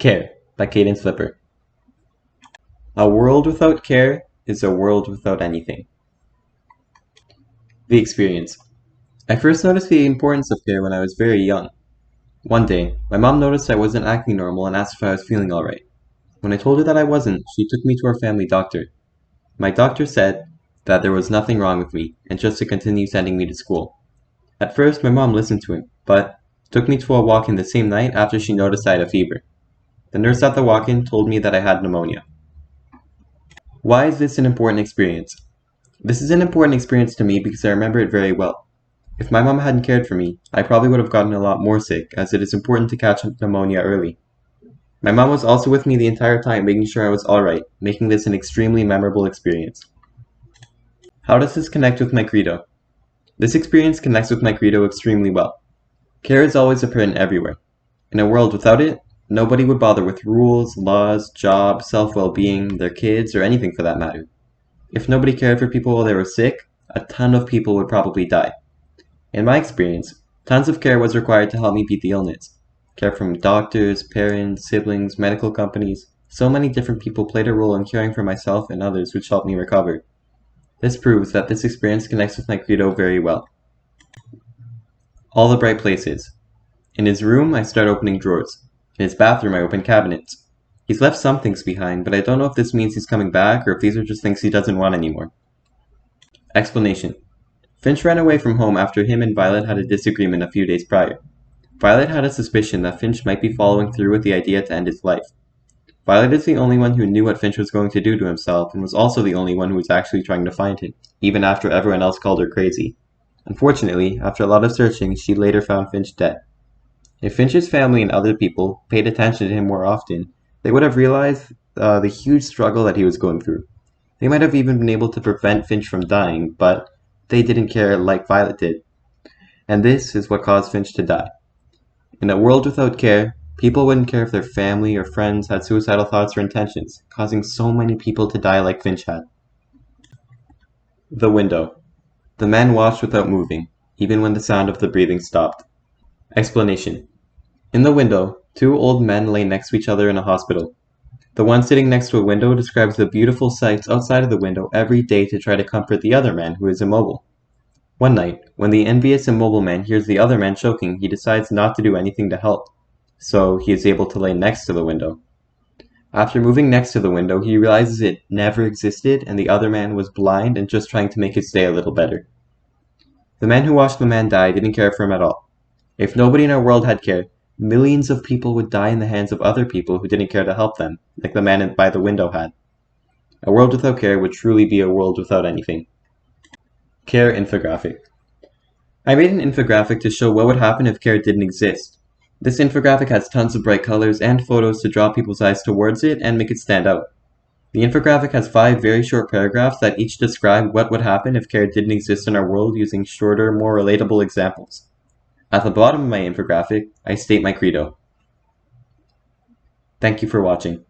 Care by Kaiden Flipper. A world without care is a world without anything. The experience. I first noticed the importance of care when I was very young. One day, my mom noticed I wasn't acting normal and asked if I was feeling alright. When I told her that I wasn't, she took me to our family doctor. My doctor said that there was nothing wrong with me and just to continue sending me to school. At first, my mom listened to him, but took me to a walk-in the same night after she noticed I had a fever. The nurse at the walk-in told me that I had pneumonia. Why is this an important experience? This is an important experience to me because I remember it very well. If my mom hadn't cared for me, I probably would have gotten a lot more sick, as it is important to catch pneumonia early. My mom was also with me the entire time, making sure I was alright, making this an extremely memorable experience. How does this connect with my credo? This experience connects with my credo extremely well. Care is always apparent everywhere. In a world without it, nobody would bother with rules, laws, jobs, self-well-being, their kids, or anything for that matter. If nobody cared for people while they were sick, a ton of people would probably die. In my experience, tons of care was required to help me beat the illness. Care from doctors, parents, siblings, medical companies. So many different people played a role in caring for myself and others, which helped me recover. This proves that this experience connects with my credo very well. All the bright places. In his room, I start opening drawers. In his bathroom, I open cabinets. He's left some things behind, but I don't know if this means he's coming back or if these are just things he doesn't want anymore. Explanation. Finch ran away from home after him and Violet had a disagreement a few days prior. Violet had a suspicion that Finch might be following through with the idea to end his life. Violet is the only one who knew what Finch was going to do to himself and was also the only one who was actually trying to find him, even after everyone else called her crazy. Unfortunately, after a lot of searching, she later found Finch dead. If Finch's family and other people paid attention to him more often, they would have realized the huge struggle that he was going through. They might have even been able to prevent Finch from dying, but they didn't care like Violet did. And this is what caused Finch to die. In a world without care, people wouldn't care if their family or friends had suicidal thoughts or intentions, causing so many people to die like Finch had. The window. The man watched without moving, even when the sound of the breathing stopped. Explanation. In the window, two old men lay next to each other in a hospital. The one sitting next to a window describes the beautiful sights outside of the window every day to try to comfort the other man who is immobile. One night, when the envious immobile man hears the other man choking, he decides not to do anything to help, so he is able to lay next to the window. After moving next to the window, he realizes it never existed and the other man was blind and just trying to make his day a little better. The man who watched the man die didn't care for him at all. If nobody in our world had care, millions of people would die in the hands of other people who didn't care to help them, like the man by the window had. A world without care would truly be a world without anything. Care infographic. I made an infographic to show what would happen if care didn't exist. This infographic has tons of bright colors and photos to draw people's eyes towards it and make it stand out. The infographic has 5 very short paragraphs that each describe what would happen if care didn't exist in our world using shorter, more relatable examples. At the bottom of my infographic, I state my credo. Thank you for watching.